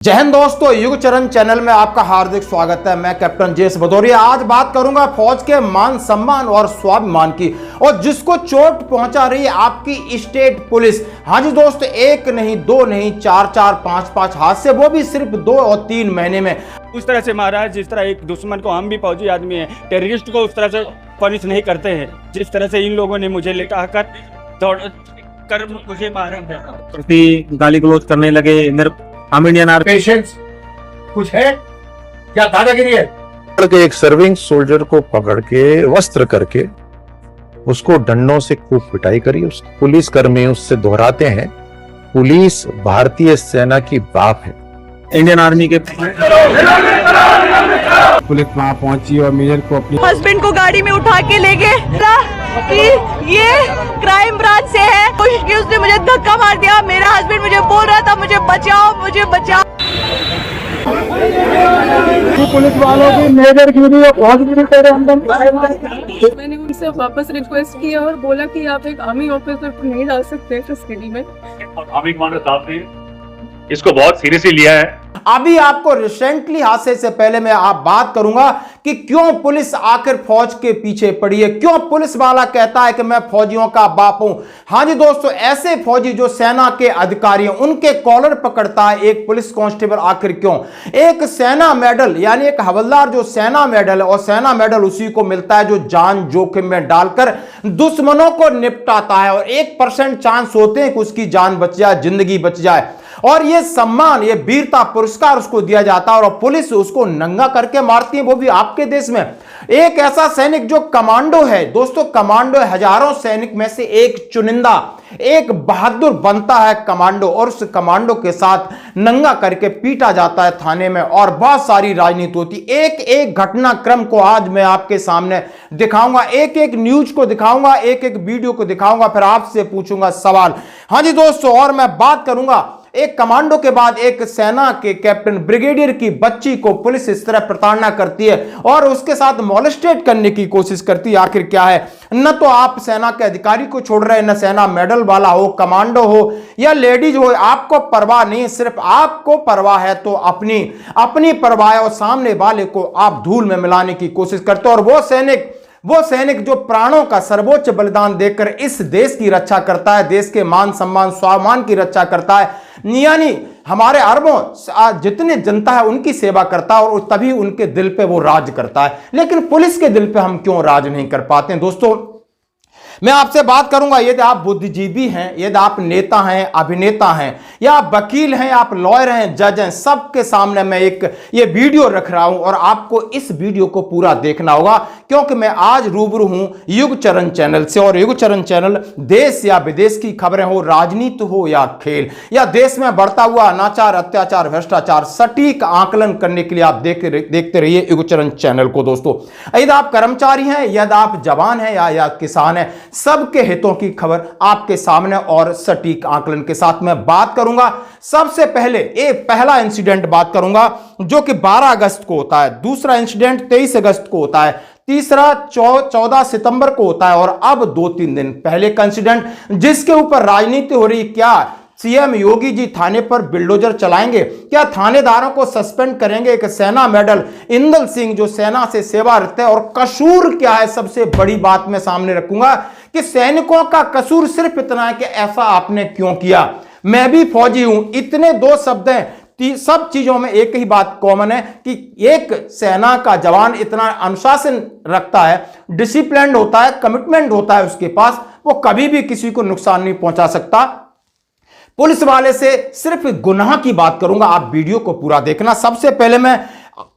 जय हिंद दोस्तों, युग चरण चैनल में आपका हार्दिक स्वागत है। मैं कैप्टन जेएस भदौरिया आज बात करूंगा फौज के मान सम्मान और स्वाभिमान की, और जिसको चोट पहुंचा रही है आपकी स्टेट पुलिस। हाँ जी दोस्तों, एक नहीं, दो नहीं, चार चार, पांच हादसे, वो भी सिर्फ 2 और 3 महीने में। उस तरह से मारा है जिस तरह एक दुश्मन को, हम भी फौजी आदमी हैं, टेररिस्ट को उस तरह से पनिश नहीं करते हैं जिस तरह से इन लोगों ने मुझे लेकर आकर दौड़ कर मुझे मारा है। गाली गलौज करने लगे। मेरे हम इंडियन आर्मी पेशेंस कुछ है क्या? दादागिरी है? के एक सर्विंग सोल्जर को पकड़ के वस्त्र करके उसको डंडों से खूब पिटाई करी। उस पुलिस कर्मी उससे दोहराते हैं, पुलिस भारतीय सेना की बाप है। इंडियन आर्मी के पुलिस वहां पहुंची और मेजर को अपनी हस्बैंड को गाड़ी में उठा के ले गए कि ये क्राइम ब्रांच से है। उसने मुझे धक्का मार दिया। मेरा हस्बैंड मुझे बोल रहा था मुझे बचाओ, मुझे बचाओ। पुलिस वालों की मेजरगिरी और फौजगिरी तेरे अंदर। मैंने उनसे वापस रिक्वेस्ट किया और बोला कि आप एक आर्मी ऑफिसर को नहीं डाल सकते कस्टडी में। आर्मी कमांडर साहब ने इसको बहुत सीरियसली लिया है। अभी आपको रिसेंटली हादसे से पहले मैं आप बात करूंगा कि क्यों पुलिस आखिर फौज के पीछे पड़ी है, क्यों पुलिस वाला कहता है कि मैं फौजियों का बाप हूं। हां जी दोस्तों, ऐसे फौजी जो सेना के अधिकारी हैं उनके कॉलर पकड़ता है एक पुलिस कांस्टेबल, आखिर क्यों? एक सेना मेडल, यानी एक हवलदार जो सेना मेडल है, और सेना मेडल उसी को मिलता है जो जान जोखिम में डालकर दुश्मनों को निपटाता है, और 1% चांस होते हैं कि उसकी जान बच जाए, जिंदगी बच जाए। और ये सम्मान, ये वीरता पुरस्कार उसको दिया जाता है, और पुलिस उसको नंगा करके मारती है, वो भी आपके देश में। एक ऐसा सैनिक जो कमांडो है दोस्तों, कमांडो हजारों सैनिक में से एक चुनिंदा, एक बहादुर बनता है कमांडो, और उस कमांडो के साथ नंगा करके पीटा जाता है थाने में, और बहुत सारी राजनीति होती। एक एक घटनाक्रम को आज मैं आपके सामने दिखाऊंगा, एक एक न्यूज को दिखाऊंगा, एक एक वीडियो को दिखाऊंगा, फिर आपसे पूछूंगा सवाल। हाँ जी दोस्तों, और मैं बात करूंगा एक कमांडो के बाद एक सेना के कैप्टन, ब्रिगेडियर की बच्ची को पुलिस इस तरह प्रताड़ना करती है और उसके साथ मॉलेस्टेट करने की कोशिश करती है। आखिर क्या है? न तो आप सेना के अधिकारी को छोड़ रहे हैं, न सेना मेडल वाला हो, कमांडो हो या लेडीज हो, आपको परवाह नहीं। सिर्फ आपको परवाह है तो अपनी परवाह है, और सामने वाले को आप धूल में मिलाने की कोशिश करते हो। और वो सैनिक जो प्राणों का सर्वोच्च बलिदान देकर इस देश की रक्षा करता है, देश के मान सम्मान स्वाभिमान की रक्षा करता है, यानी हमारे अरबों जितने जनता है उनकी सेवा करता है, और तभी उनके दिल पे वो राज करता है। लेकिन पुलिस के दिल पे हम क्यों राज नहीं कर पाते हैं? दोस्तों, मैं आपसे बात करूंगा, यदि आप बुद्धिजीवी हैं, यदि आप नेता हैं, अभिनेता हैं, या आप वकील हैं, आप लॉयर हैं, जज हैं, सबके सामने मैं ये वीडियो रख रहा हूं, और आपको इस वीडियो को पूरा देखना होगा, क्योंकि मैं आज रूबरू हूं युग चरण चैनल से। और युग चरण चैनल देश या विदेश की खबरें हो, राजनीति हो या खेल, या देश में बढ़ता हुआ अनाचार, अत्याचार, भ्रष्टाचार, सटीक आकलन करने के लिए आप देखते रहिए युग चरण चैनल को। दोस्तों, यदि आप कर्मचारी हैं, यदि आप जवान हैं या किसान हैं, सबके हितों की खबर आपके सामने और सटीक आकलन के साथ मैं बात करूंगा। सबसे पहले एक पहला इंसिडेंट बात करूंगा जो कि 12 अगस्त को होता है, दूसरा इंसिडेंट 23 अगस्त को होता है, तीसरा 14 सितंबर को होता है, और अब 2-3 दिन पहले का इंसिडेंट जिसके ऊपर राजनीति हो रही। क्या सीएम योगी जी थाने पर बिल्डोजर चलाएंगे? क्या थानेदारों को सस्पेंड करेंगे? एक सेना मेडल इंदल सिंह जो सेना से सेवारत है, और कसूर क्या है? सबसे बड़ी बात मैं सामने रखूंगा कि सैनिकों का कसूर सिर्फ इतना है कि ऐसा आपने क्यों किया। मैं भी फौजी हूं, इतने 2 शब्द हैं, सब चीजों में एक ही बात कॉमन है कि एक सेना का जवान इतना अनुशासन रखता है, डिसिप्लिन्ड होता है, कमिटमेंट होता है उसके पास, वो कभी भी किसी को नुकसान नहीं पहुंचा सकता। पुलिस वाले से सिर्फ गुनाह की बात करूंगा, आप वीडियो को पूरा देखना। सबसे पहले मैं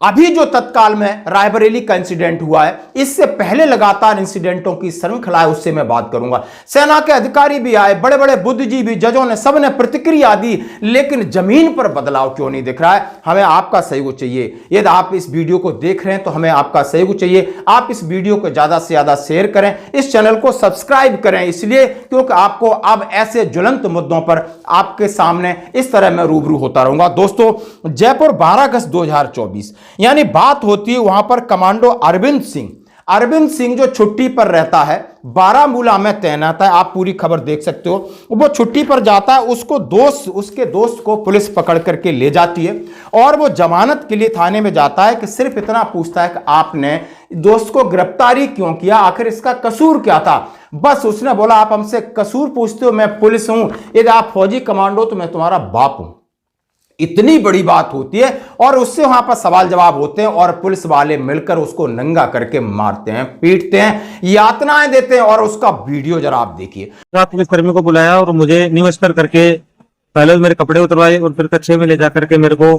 अभी जो तत्काल में रायबरेली का इंसिडेंट हुआ है, इससे पहले लगातार इंसिडेंटों की श्रृंखला है, उससे मैं बात करूंगा। सेना के अधिकारी भी आए, बड़े बड़े बुद्धिजीवी, जजों ने, सबने प्रतिक्रिया दी, लेकिन जमीन पर बदलाव क्यों नहीं दिख रहा है? हमें आपका सहयोग चाहिए। यदि आप इस वीडियो को देख रहे हैं तो हमें आपका सहयोग चाहिए। आप इस वीडियो को ज्यादा से ज्यादा शेयर करें, इस चैनल को सब्सक्राइब करें, इसलिए क्योंकि आपको अब ऐसे ज्वलंत मुद्दों पर आपके सामने इस तरह मैं रूबरू होता रहूंगा। दोस्तों, जयपुर 12 अगस्त 2024, यानी बात होती है वहां पर कमांडो अरविंद सिंह जो छुट्टी पर रहता है, बारामूला में तैनात है, आप पूरी खबर देख सकते हो, वो छुट्टी पर जाता है, उसके दोस्त को पुलिस पकड़ करके ले जाती है और वो जमानत के लिए थाने में जाता है कि सिर्फ इतना पूछता है कि आपने दोस्त को गिरफ्तारी क्यों किया, आखिर इसका कसूर क्या था। बस उसने बोला आप हमसे कसूर पूछते हो, मैं पुलिस हूं, यदि आप फौजी कमांडो तो मैं तुम्हारा बाप हूं। इतनी बड़ी बात होती है और उससे वहां पर सवाल जवाब होते हैं और पुलिस वाले मिलकर उसको नंगा करके मारते हैं, पीटते हैं, यातनाएं देते हैं और उसका वीडियो जरा आप देखिए। पुलिस कर्मी को बुलाया और मुझे निमस्कार करके पहले मेरे कपड़े उतरवाए और फिर कच्चे में ले जाकर के मेरे को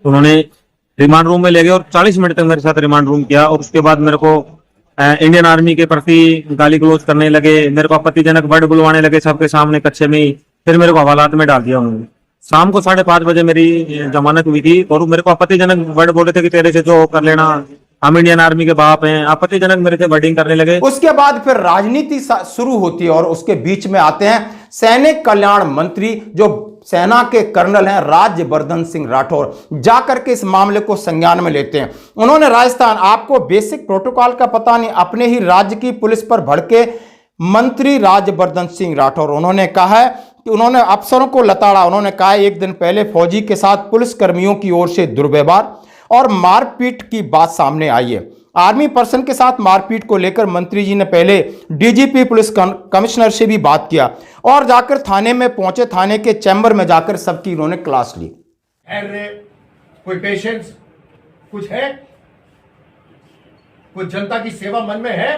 उन्होंने रिमांड रूम में ले गए और 40 मिनट तक मेरे साथ रिमांड रूम किया। और उसके बाद मेरे को इंडियन आर्मी के प्रति गाली गलौज करने लगे, मेरे को आपत्तिजनक वर्ड बुलवाने लगे सबके सामने कच्चे में ही। फिर मेरे को हवालात में डाल दिया उन्होंने। शाम को 5:30 बजे मेरी जमानत हुई थी और मेरे को आपत्तिजनक वर्ड बोले थे कि तेरे से जो कर लेना, हम इंडियन आर्मी के बाप हैं, आपत्तिजनक मेरे से वर्डिंग करने लगे। उसके बाद फिर राजनीति शुरू होती है और उसके बीच में आते हैं सैनिक कल्याण मंत्री जो सेना के कर्नल हैं राज्यवर्धन सिंह राठौर, जाकर के इस मामले को संज्ञान में लेते हैं। उन्होंने राजस्थान, आपको बेसिक प्रोटोकॉल का पता नहीं, अपने ही राज्य की पुलिस पर भड़के मंत्री राज्यवर्धन सिंह राठौर, उन्होंने कहा है कि उन्होंने अफसरों को लताड़ा। उन्होंने कहा एक दिन पहले फौजी के साथ पुलिस कर्मियों की ओर से दुर्व्यवहार और मारपीट की बात सामने आई है। आर्मी पर्सन के साथ मारपीट को लेकर मंत्री जी ने पहले डीजीपी पुलिस कमिश्नर से भी बात किया और जाकर थाने में पहुंचे। थाने के चैम्बर में जाकर सबकी इन्होंने क्लास ली। कोई पेशेंस कुछ है, कुछ जनता की सेवा मन में है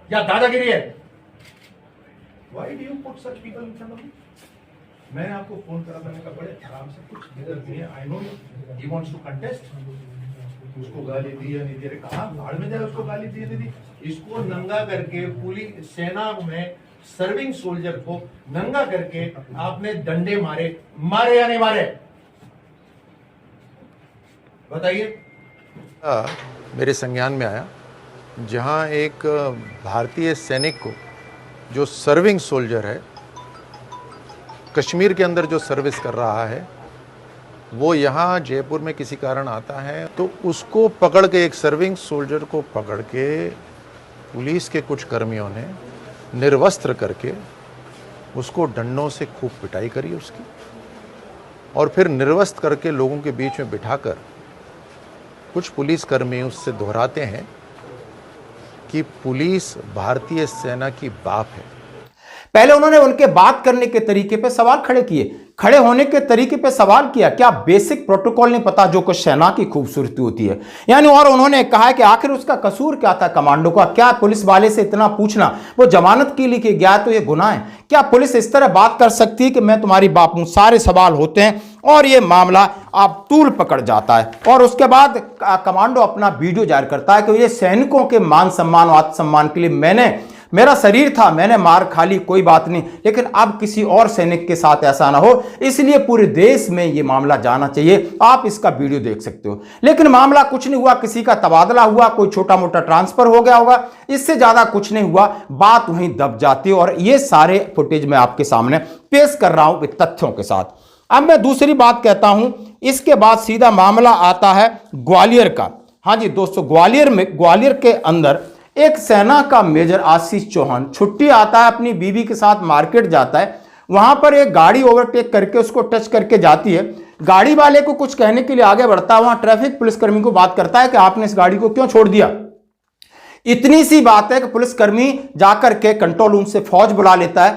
या दादागिरी है? Why do you put such people in front of me? मैं आपको फोन करा, मैंने कहा बड़े आराम से कुछ निकल दिए। I know he wants to contest. उसको गाली दी या नहीं दी, कहा भाड़ में जाए, उसको गाली दी नहीं दी। इसको नंगा करके पुलिस सेना में सर्विंग सोल्जर को नंगा करके आपने डंडे मारे या नहीं मारे? बताइए। मेरे संज्ञान में आया जहां एक भारतीय सैनिक को जो सर्विंग सोल्जर है, कश्मीर के अंदर जो सर्विस कर रहा है, वो यहाँ जयपुर में किसी कारण आता है तो उसको पकड़ के, एक सर्विंग सोल्जर को पकड़ के पुलिस के कुछ कर्मियों ने निर्वस्त्र करके उसको डंडों से खूब पिटाई करी उसकी, और फिर निर्वस्त्र करके लोगों के बीच में बिठाकर कुछ पुलिस कर्मी उससे दोहराते हैं कि पुलिस भारतीय सेना की बाप है। पहले उन्होंने उनके बात करने के तरीके पे सवाल खड़े किए, खड़े होने के तरीके पे सवाल किया, क्या बेसिक प्रोटोकॉल नहीं पता जो कुछ सेना की खूबसूरती होती है यानी। और उन्होंने कहा कि आखिर उसका कसूर क्या था कमांडो का, क्या पुलिस वाले से इतना पूछना, वो जमानत के लिए गया तो ये गुनाह है क्या? पुलिस इस तरह बात कर सकती है कि मैं तुम्हारी बाप हूं? सारे सवाल होते हैं और ये मामला आप तूल पकड़ जाता है। और उसके बाद कमांडो अपना वीडियो जारी करता है कि ये सैनिकों के मान सम्मान और आत्मसम्मान के लिए मेरा शरीर था, मैंने मार खा ली, कोई बात नहीं, लेकिन अब किसी और सैनिक के साथ ऐसा ना हो, इसलिए पूरे देश में ये मामला जाना चाहिए। आप इसका वीडियो देख सकते हो। लेकिन मामला कुछ नहीं हुआ, किसी का तबादला हुआ, कोई छोटा मोटा ट्रांसफर हो गया होगा, इससे ज्यादा कुछ नहीं हुआ, बात वहीं दब जाती है। और ये सारे फुटेज मैं आपके सामने पेश कर रहा हूं तथ्यों के साथ। अब मैं दूसरी बात कहता हूं, इसके बाद सीधा मामला आता है ग्वालियर का। हाँ जी दोस्तों, ग्वालियर के अंदर एक सेना का मेजर आशीष चौहान छुट्टी आता है, अपनी बीवी के साथ मार्केट जाता है। वहां पर एक गाड़ी ओवरटेक करके उसको टच करके जाती है। गाड़ी वाले को कुछ कहने के लिए आगे बढ़ता है, वहां ट्रैफिक पुलिसकर्मी को बात करता है कि आपने इस गाड़ी को क्यों छोड़ दिया। इतनी सी बात है कि पुलिसकर्मी जाकर के कंट्रोल रूम से फौज बुला लेता है,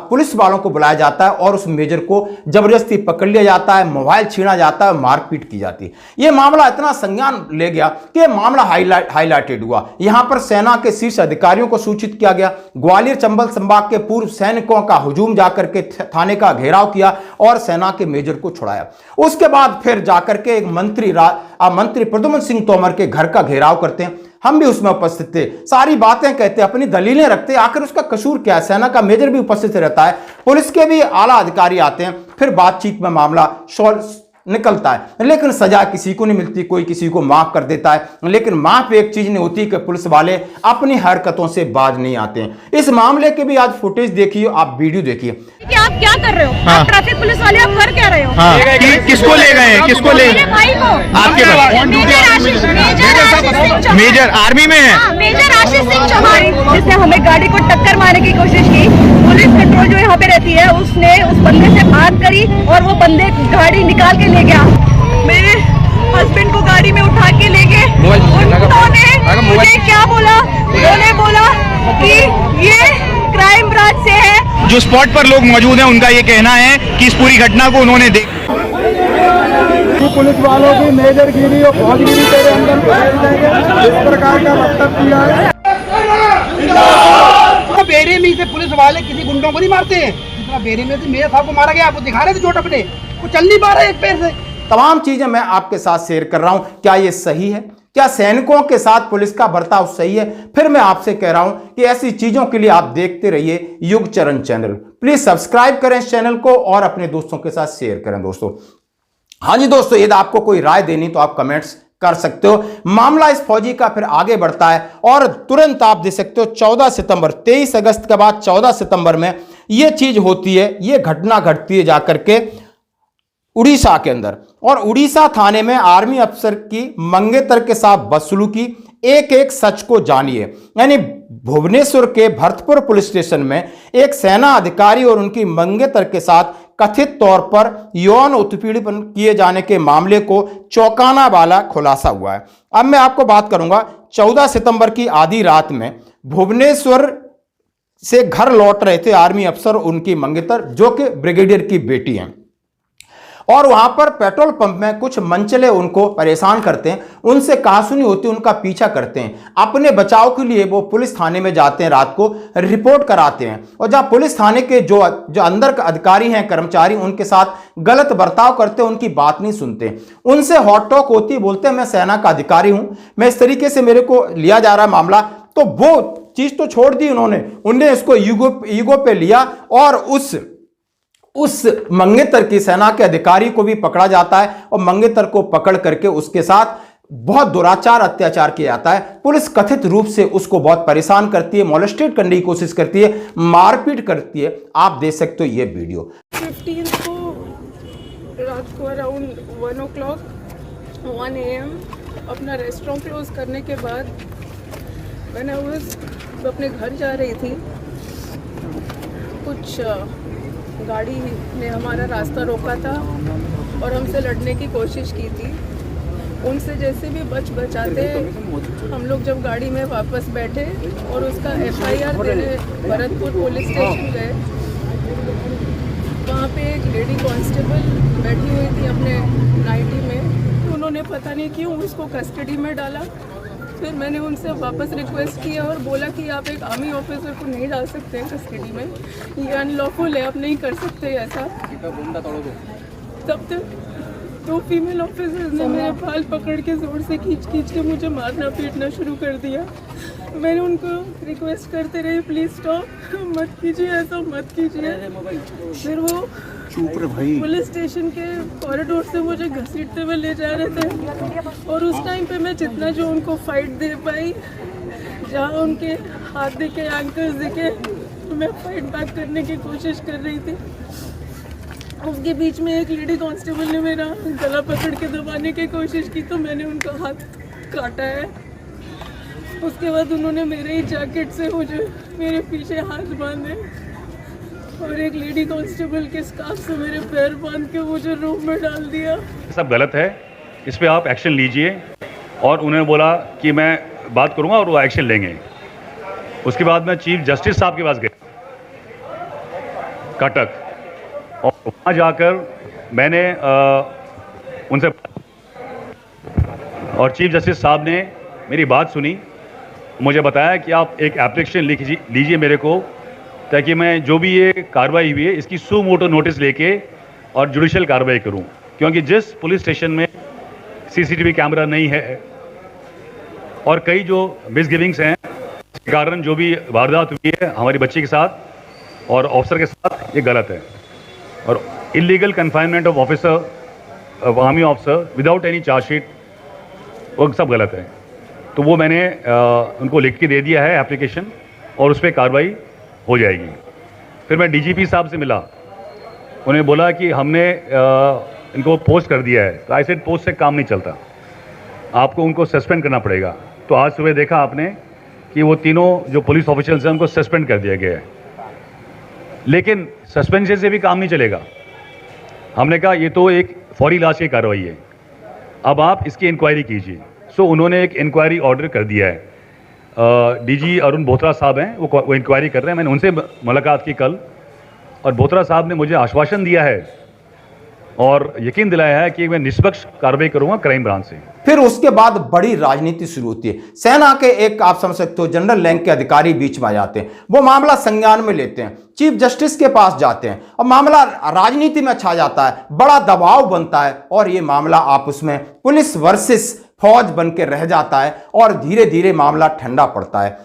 पुलिस वालों को बुलाया जाता है और उस मेजर को जबरदस्ती पकड़ लिया जाता है, मोबाइल छीना जाता है, मारपीट की जाती है। यह मामला इतना संज्ञान ले गया कि मामला हाईलाइटेड हुआ। यहां पर सेना के शीर्ष अधिकारियों को सूचित किया गया। ग्वालियर चंबल संभाग के पूर्व सैनिकों का हुजूम जाकर के थाने का घेराव किया और सेना के मेजर को छुड़ाया। उसके बाद फिर जाकर के एक मंत्री प्रद्युम्न सिंह तोमर के घर का घेराव करते हैं। हम भी उसमें उपस्थित थे, सारी बातें कहते, अपनी दलीलें रखते, आखिर उसका कसूर क्या है। सेना का मेजर भी उपस्थित रहता है, पुलिस के भी आला अधिकारी आते हैं, फिर बातचीत में मामला निकलता है, लेकिन सजा किसी को नहीं मिलती, कोई किसी को माफ कर देता है। लेकिन माफ एक चीज नहीं होती कि पुलिस वाले अपनी हरकतों से बाज नहीं आते हैं। इस मामले के भी आज फुटेज देखिए, आप वीडियो देखिए कि आप क्या कर रहे हो। हाँ। आप ट्रैफिक पुलिस वाले आप कर क्या रहे हो? किसको ले गए? किसको ले? मेरे भाई को, आपके major Singh Chauhan, major army में है। मेजर आशीष सिंह चौहान, जिसने हमें गाड़ी को टक्कर मारने की कोशिश की। पुलिस कंट्रोल जो यहाँ पे रहती है उसने उस बंदे से बात करी और वो बंदे गाड़ी निकाल के ले गया। मेरे हस्बैंड को गाड़ी में उठा के ले गए। उन्होंने मुझे क्या बोला, उन्होंने बोला कि ये क्राइम ब्रांच से है। जो स्पॉट पर लोग मौजूद हैं उनका ये कहना है कि इस पूरी घटना को उन्होंने पुलिस वालों की मेजरगिरी और फौजगिरी तेरे अंदर फैल जाएंगे, इस प्रकार का वक्तव्य किया है। बेरे में से पुलिस वाले किसी गुंडों को नहीं मारते हैं, जितना बेरे में से मेरे साहब को मारा गया। आपको दिखा रहे थे चोट अपने, वो चल नहीं पा रहे एक पैर से। तमाम चीजें मैं आपके साथ शेयर कर रहा हूं। क्या ये सही है? क्या सैनिकों के साथ पुलिस का बर्ताव सही है? फिर मैं आपसे कह रहा हूं कि ऐसी चीजों के लिए आप देखते रहिए युग चरण चैनल। प्लीज सब्सक्राइब करें इस चैनल को और अपने दोस्तों के साथ शेयर करें दोस्तों। हाँ जी दोस्तों, यदि आपको कोई राय देनी तो आप कमेंट्स कर सकते हो। मामला इस फौजी का फिर आगे बढ़ता है और तुरंत आप देख सकते हो 14 सितंबर, 23 अगस्त के बाद 14 सितंबर में यह चीज होती है, यह घटना घटती है जाकर के उड़ीसा के अंदर। और उड़ीसा थाने में आर्मी अफसर की मंगेतर के साथ बदसलूकी, एक एक सच को जानिए। यानी भुवनेश्वर के भरतपुर पुलिस स्टेशन में एक सेना अधिकारी और उनकी मंगेतर के साथ कथित तौर पर यौन उत्पीड़न किए जाने के मामले को चौंकाना वाला खुलासा हुआ है। अब मैं आपको बात करूंगा 14 सितंबर की आधी रात में भुवनेश्वर से घर लौट रहे थे आर्मी अफसर, उनकी मंगेतर जो कि ब्रिगेडियर की बेटी हैं। और वहां पर पेट्रोल पंप में कुछ मनचले उनको परेशान करते हैं, उनसे कहासुनी होती है, उनका पीछा करते हैं। अपने बचाव के लिए वो पुलिस थाने में जाते हैं, रात को रिपोर्ट कराते हैं। और जहां पुलिस थाने के जो अंदर का अधिकारी हैं, कर्मचारी, उनके साथ गलत बर्ताव करते हैं, उनकी बात नहीं सुनते, उनसे हॉट टॉक होती है, बोलते हैं मैं सेना का अधिकारी हूं, मैं इस तरीके से मेरे को लिया जा रहा है मामला। तो वो चीज तो छोड़ दी उन्होंने इसको ईगो पे लिया और उस मंगेतर की सेना के अधिकारी को भी पकड़ा जाता है और मंगेतर को पकड़ करके उसके साथ बहुत दुराचार अत्याचार किया जाता है। पुलिस कथित रूप से उसको बहुत परेशान करती है, मोलेस्टेट करने की कोशिश करती है, मारपीट करती है। आप देख सकते हो ये वीडियो। 15 को रात को अराउंड 1 AM अपना रेस्टोरेंट क्लोज करने के बाद मैंने अपने घर जा रही थी। कुछ गाड़ी ने हमारा रास्ता रोका था और हमसे लड़ने की कोशिश की थी। उनसे जैसे भी बचाते हम लोग जब गाड़ी में वापस बैठे और उसका FIR देने भरतपुर पुलिस स्टेशन गए, वहाँ पे एक लेडी कांस्टेबल बैठी हुई थी अपने नाइटी में। उन्होंने पता नहीं क्यों उसको कस्टडी में डाला। फिर मैंने उनसे वापस रिक्वेस्ट किया और बोला कि आप एक आर्मी ऑफिसर को नहीं डाल सकते हैं कस्टडी में, ये अनलॉफुल है, आप नहीं कर सकते ऐसा। तब तक 2 फीमेल ऑफिसर्स ने मेरे बाल पकड़ के जोर से खींच के मुझे मारना पीटना शुरू कर दिया। मैंने उनको रिक्वेस्ट करते रही प्लीज स्टॉप, मत कीजिए ऐसा, मत कीजिए। फिर वो पुलिस स्टेशन के कॉरिडोर से मुझे घसीटते हुए ले जा रहे थे और उस टाइम पे मैं जितना जो उनको फाइट दे पाई, जहाँ उनके हाथ दिखे, एंकल्स दिखे, मैं फाइट बैक करने की कोशिश कर रही थी। उसके बीच में एक लेडी कांस्टेबल ने मेरा गला पकड़ के दबाने की कोशिश की तो मैंने उनका हाथ काटा है। उसके बाद उन्होंने मेरे ही जैकेट से मुझे मेरे पीछे हाथ बांधे और एक लेडी कांस्टेबल के स्कार्फ से मेरे पैर बांध के मुझे रूम में डाल दिया। सब गलत है, इस पे आप एक्शन लीजिए। और उन्होंने बोला कि मैं बात करूंगा और वो एक्शन लेंगे। उसके बाद मैं चीफ जस्टिस साहब के पास गया कटक, और वहाँ जाकर मैंने उनसे और चीफ जस्टिस साहब ने मेरी बात सुनी, मुझे बताया कि आप एक एप्लीकेशन लिख लीजिए मेरे को, ताकि मैं जो भी ये कार्रवाई हुई है इसकी सू मोटो नोटिस लेके और जुडिशियल कार्रवाई करूं। क्योंकि जिस पुलिस स्टेशन में CCTV कैमरा नहीं है और कई जो मिसगिविंग्स हैं, इसके कारण जो भी वारदात हुई है हमारी बच्ची के साथ और ऑफिसर के साथ, ये गलत है। और illegal confinement of officer, army officer without any chargesheet, वो सब गलत है। तो वो मैंने उनको लिख के दे दिया है एप्लीकेशन और उस पर कार्रवाई हो जाएगी। फिर मैं DGP साहब से मिला, उन्होंने बोला कि हमने इनको पोस्ट कर दिया है। तो आई सेड पोस्ट से काम नहीं चलता, आपको उनको सस्पेंड करना पड़ेगा। तो आज सुबह देखा आपने कि वो तीनों जो पुलिस ऑफिशियल्स हैं उनको सस्पेंड कर दिया गया है, लेकिन सस्पेंशन से भी काम नहीं चलेगा। हमने कहा ये तो एक फौरी इलाज की कार्रवाई है, अब आप इसकी इंक्वायरी कीजिए। सो उन्होंने एक इंक्वायरी ऑर्डर कर दिया है। डीजी अरुण बोथरा साहब हैं, वो इंक्वायरी कर रहे हैं। मैंने उनसे मुलाकात की कल, और बोथरा साहब ने मुझे आश्वासन दिया है और यकीन दिलाया है कि मैं निष्पक्ष कार्रवाई करूंगा क्राइम ब्रांच से। फिर उसके बाद बड़ी राजनीति शुरू होती है। सेना के एक, आप समझ सकते हो, जनरल रैंक के अधिकारी बीच में आ जाते हैं। वो मामला संज्ञान में लेते हैं, चीफ जस्टिस के पास जाते हैं और मामला राजनीति में छा जाता है, बड़ा दबाव बनता है और ये मामला आपस में पुलिस वर्सेस फौज बन के रह जाता है और धीरे धीरे मामला ठंडा पड़ता है।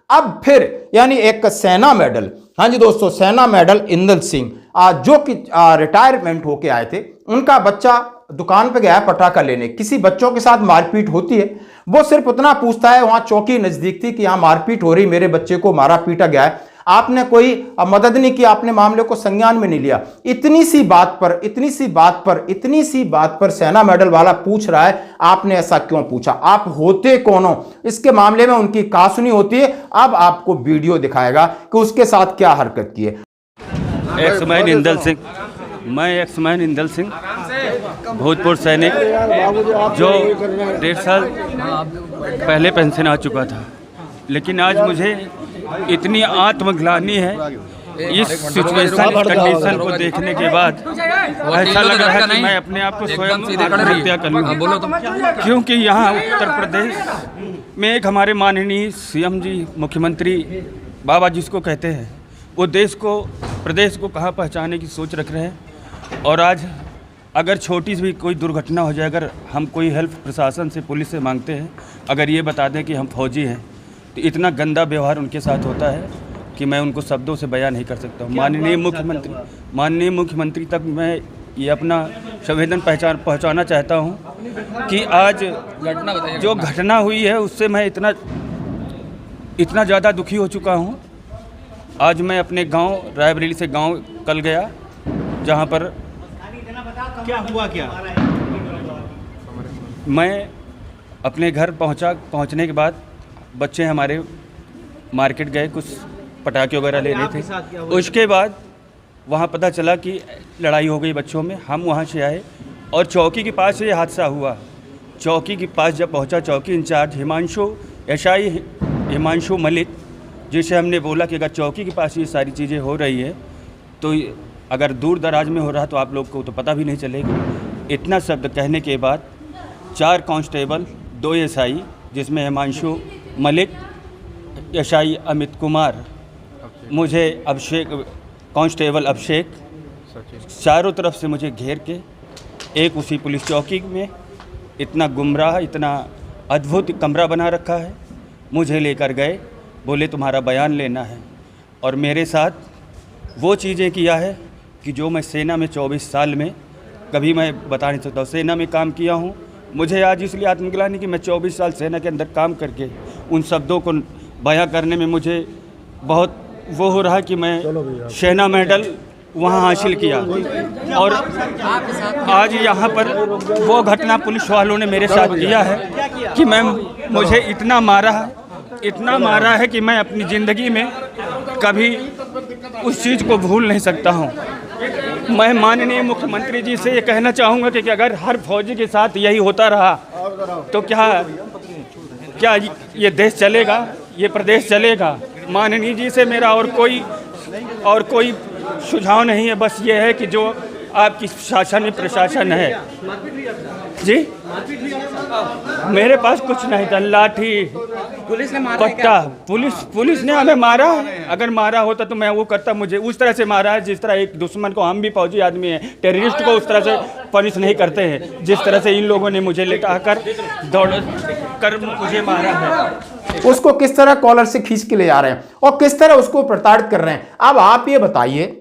अब फिर यानी एक सेना मेडल, हाँ जी दोस्तों, सेना मेडल इंदल सिंह जो कि रिटायरमेंट होके आए थे, उनका बच्चा दुकान पे गया है पटाखा लेने, किसी बच्चों के साथ मारपीट होती है। वो सिर्फ उतना पूछता है, वहां चौकी नजदीक थी कि यहां मारपीट हो रही, मेरे बच्चे को मारा पीटा गया है, आपने कोई मदद नहीं की, आपने मामले को संज्ञान में नहीं लिया। इतनी सी बात पर सेना मेडल वाला पूछ रहा है आपने ऐसा क्यों पूछा, आप होते कौन हो। इसके मामले में उनकी कहासुनी होती है। अब आपको वीडियो दिखाएगा कि उसके साथ क्या हरकत की है। एक्समैन इंदल सिंह, भूतपूर्व सैनिक, जो 1.5 साल पहले पेंशन आ चुका था, लेकिन आज मुझे इतनी आत्मग्लानि है इस सिचुएशन कंडीशन को देखने के बाद, ऐसा लग रहा है कि मैं अपने आप को स्वयं आत्महत्या कर लूं। क्योंकि यहाँ उत्तर प्रदेश में एक हमारे माननीय सीएम जी, मुख्यमंत्री बाबा जिसको कहते हैं, वो प्रदेश को कहाँ पहुँचाने की सोच रख रहे हैं। और आज अगर छोटी सी भी कोई दुर्घटना हो जाए, अगर हम कोई हेल्प प्रशासन से, पुलिस से मांगते हैं, अगर ये बता दें कि हम फौजी हैं, तो इतना गंदा व्यवहार उनके साथ होता है कि मैं उनको शब्दों से बयान नहीं कर सकता हूँ। माननीय मुख्यमंत्री तक मैं ये अपना संवेदन पहुँचाना चाहता हूँ कि आज जो घटना हुई है उससे मैं इतना ज़्यादा दुखी हो चुका हूँ। आज मैं अपने गांव रायबरेली से गांव कल गया, जहां पर क्या हुआ, मैं अपने घर पहुंचने के बाद बच्चे हमारे मार्केट गए, कुछ पटाखे वगैरह ले रहे थे। उसके बाद वहां पता चला कि लड़ाई हो गई बच्चों में। हम वहां से आए और चौकी के पास ये हादसा हुआ। चौकी के पास जब पहुंचा, चौकी इंचार्ज हिमांशु मलिक, जिसे हमने बोला कि अगर चौकी के पास ये सारी चीज़ें हो रही है तो अगर दूर दराज में हो रहा तो आप लोग को तो पता भी नहीं चलेगा। इतना शब्द कहने के बाद 4 कांस्टेबल, 2 एसआई, जिसमें हिमांशु मलिक, एसआई अमित कुमार, मुझे कांस्टेबल अभिषेक, चारों तरफ से मुझे घेर के एक उसी पुलिस चौकी में इतना गुमराह, इतना अद्भुत कमरा बना रखा है, मुझे लेकर गए। बोले तुम्हारा बयान लेना है, और मेरे साथ वो चीज़ें किया है कि जो मैं सेना में 24 साल में कभी मैं बता नहीं सकता। सेना में काम किया हूँ, मुझे आज इसलिए आत्मग्लानि कि मैं 24 साल सेना के अंदर काम करके उन शब्दों को बयां करने में मुझे बहुत वो हो रहा कि मैं सेना मेडल वहाँ हासिल किया। और आज यहाँ पर वो घटना पुलिस वालों ने मेरे साथ किया है कि मुझे इतना मारा है कि मैं अपनी ज़िंदगी में कभी उस चीज़ को भूल नहीं सकता हूँ। मैं माननीय मुख्यमंत्री जी से ये कहना चाहूँगा कि अगर हर फौजी के साथ यही होता रहा तो क्या ये देश चलेगा, ये प्रदेश चलेगा। माननीय जी से मेरा और कोई सुझाव नहीं है, बस ये है कि जो आपकी शासन में प्रशासन है जी, मेरे पास कुछ नहीं था, लाठी, पुलिस ने मारा, पट्टा, पुलिस ने हमें मारा। अगर मारा होता तो मैं वो करता। मुझे उस तरह से मारा है जिस तरह एक दुश्मन को, हम भी फौजी आदमी हैं, टेररिस्ट को उस तरह से पनिश नहीं करते हैं जिस तरह से इन लोगों ने मुझे लेटा कर दौड़ कर मुझे मारा है। उसको किस तरह कॉलर से खींच के ले जा रहे हैं और किस तरह उसको प्रताड़ित कर रहे हैं। अब आप ये बताइए,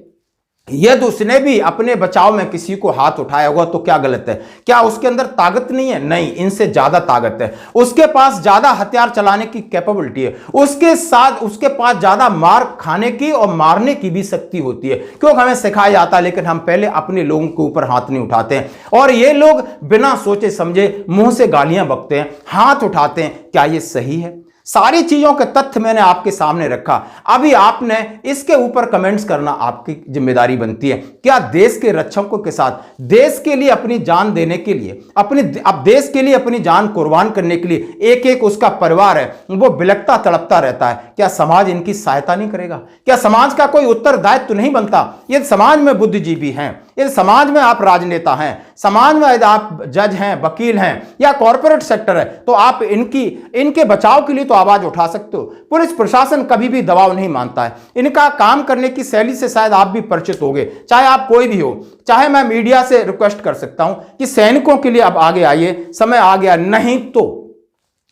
यदि उसने भी अपने बचाव में किसी को हाथ उठाया होगा तो क्या गलत है? क्या उसके अंदर ताकत नहीं है? नहीं, इनसे ज्यादा ताकत है। उसके पास ज्यादा हथियार चलाने की कैपेबिलिटी है, उसके साथ उसके पास ज्यादा मार खाने की और मारने की भी शक्ति होती है। क्योंकि हमें सिखाया जाता है, लेकिन हम पहले अपने लोगों के ऊपर हाथ नहीं उठाते हैं। और ये लोग बिना सोचे समझे मुंह से गालियां बकते हैं, हाथ उठाते हैं। क्या ये सही है? सारी चीजों के तथ्य मैंने आपके सामने रखा। अभी आपने इसके ऊपर कमेंट्स करना आपकी जिम्मेदारी बनती है। क्या देश के रक्षकों के साथ, देश के लिए अपनी जान देने के लिए, अब देश के लिए अपनी जान कुर्बान करने के लिए एक एक उसका परिवार है, वो बिलखता तड़पता रहता है, क्या समाज इनकी सहायता नहीं करेगा? क्या समाज का कोई उत्तरदायित्व तो नहीं बनता? ये समाज में बुद्धिजीवी हैं, ये समाज में आप राजनेता हैं, समाज में आप जज हैं, वकील हैं या कॉर्पोरेट सेक्टर है, तो आप इनके बचाव के लिए तो आवाज उठा सकते हो। पुलिस प्रशासन कभी भी दबाव नहीं मानता है। इनका काम करने की शैली से शायद आप भी परिचित होंगे, चाहे आप कोई भी हो। चाहे मैं मीडिया से रिक्वेस्ट कर सकता हूं कि सैनिकों के लिए अब आगे आइए, समय आ गया।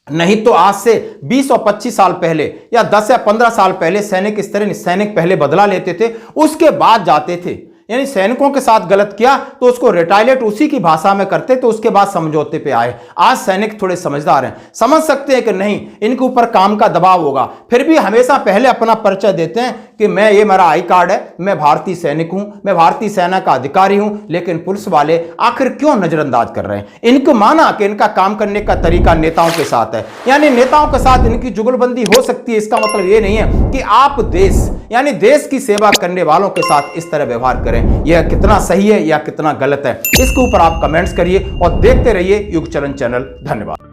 नहीं तो आज से 20 और 25 साल पहले या 10 या 15 साल पहले सैनिक पहले बदला लेते थे, उसके बाद जाते थे। यानी सैनिकों के साथ गलत किया तो उसको रिटायलेट उसी की भाषा में करते, तो उसके बाद समझौते पे आए। आज सैनिक थोड़े समझदार हैं, समझ सकते हैं कि नहीं, इनके ऊपर काम का दबाव होगा, फिर भी हमेशा पहले अपना परिचय देते हैं कि ये मेरा आई कार्ड है, मैं भारतीय सैनिक हूं, मैं भारतीय सेना का अधिकारी हूं। लेकिन पुलिस वाले आखिर क्यों नजरअंदाज कर रहे हैं? इनको माना कि इनका काम करने का तरीका नेताओं के साथ है, यानी नेताओं के साथ इनकी जुगलबंदी हो सकती है। इसका मतलब ये नहीं है कि आप देश की सेवा करने वालों के साथ इस तरह व्यवहार करें। यह कितना सही है या कितना गलत है, इसके ऊपर आप कमेंट्स करिए और देखते रहिए युग चरण चैनल। धन्यवाद।